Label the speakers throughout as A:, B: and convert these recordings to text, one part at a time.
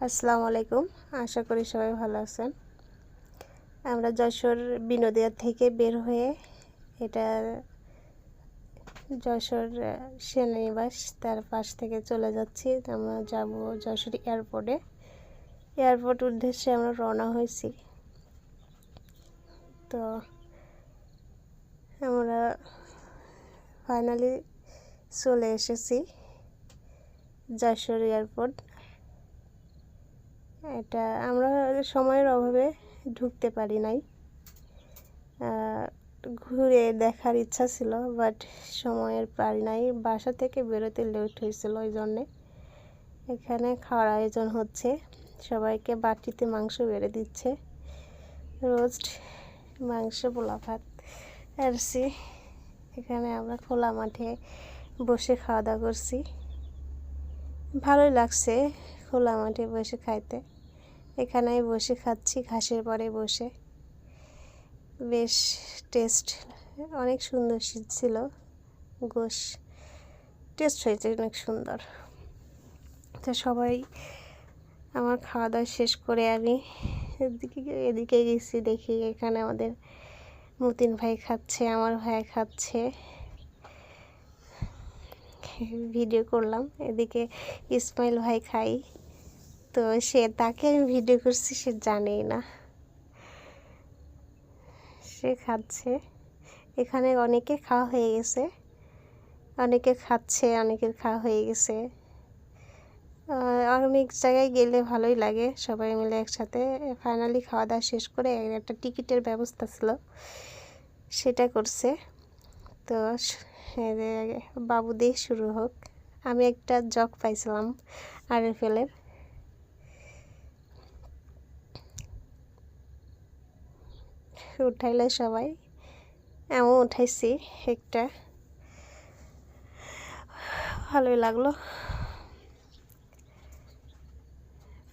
A: আসসালামু আলাইকুম। আশা করি সবাই ভালো আছেন। আমরা যশোর বিনোদিয়া থেকে বের হয়ে এটা যশোর সেনানিবাস তার পাশ থেকে চলে যাচ্ছি। আমরা যাব যশোর এয়ারপোর্ট উদ্দেশ্যে আমরা রওনা হয়েছি। তো আমরা ফাইনালি চলে এসেছি যশোর এয়ারপোর্ট। এটা আমরা সময়ের অভাবে ঢুকতে পারি নাই, ঘুরে দেখার ইচ্ছা ছিল, বাট সময়ের পারি নাই। বাসা থেকে বেরোতে লেট হয়েছিল, ওই জন্যে এখানে খাওয়ার আয়োজন হচ্ছে। সবাইকে বাটিতে মাংস বেড়ে দিচ্ছে, রোস্ট মাংস, পোলা ভাত আসছি। এখানে আমরা খোলা মাঠে বসে খাওয়া দাওয়া করছি। ভালোই লাগছে খোলা মাঠে বসে খাইতে। এখানে বসে খাচ্ছি ঘাসের পরে বসে, বেশ টেস্ট অনেক সুন্দর ছিল। গোশ টেস্ট হয়েছে অনেক সুন্দর। তো সবাই আমার খাওয়া দাওয়া শেষ করে আমি এদিকে গেছি, দেখি এখানে আমাদের মতিন ভাই খাচ্ছে, আমার ভাই খাচ্ছে, ভিডিও করলাম। এদিকে ইসমাইল ভাই খাই, তো তাকে আমি ভিডিও করছি, সে জানেই না, সে খাচ্ছে। এখানে অনেকে খাওয়া হয়ে গেছে, অনেকে খাচ্ছে, অনেকের খাওয়া হয়ে গেছে। অনেক জায়গায় গেলে ভালোই লাগে সবাই মিলে একসাথে। ফাইনালি খাওয়া দাওয়া শেষ করে একটা টিকিটের ব্যবস্থা ছিল, সেটা করছে। তো বাবু দিয়ে শুরু হোক। আমি একটা জগ পাইছিলাম RFL-এর, উঠাইলে সবাই, এমন উঠাইছি একটা, ভালোই লাগলো।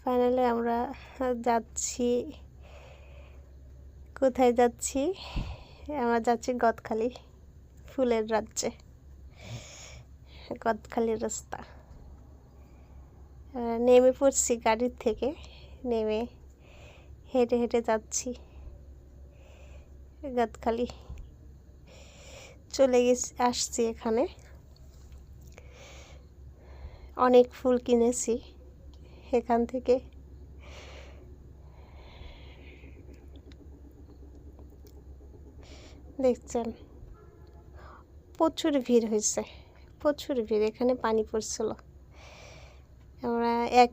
A: ফাইনালি আমরা যাচ্ছি, কোথায় যাচ্ছি? আমরা যাচ্ছি গদখালি, ফুলের রাজ্যে, গদখালির রাস্তা। নেমে পড়ছি গাড়ির থেকে, নেমে হেঁটে হেঁটে যাচ্ছি গদখালি। চলে আসছি। এখানে অনেক ফুল কিনেছি এখান থেকে। দেখছেন প্রচুর ভিড় হয়েছে, প্রচুর ভিড়। এখানে পানি পড়ছিল। আমরা এক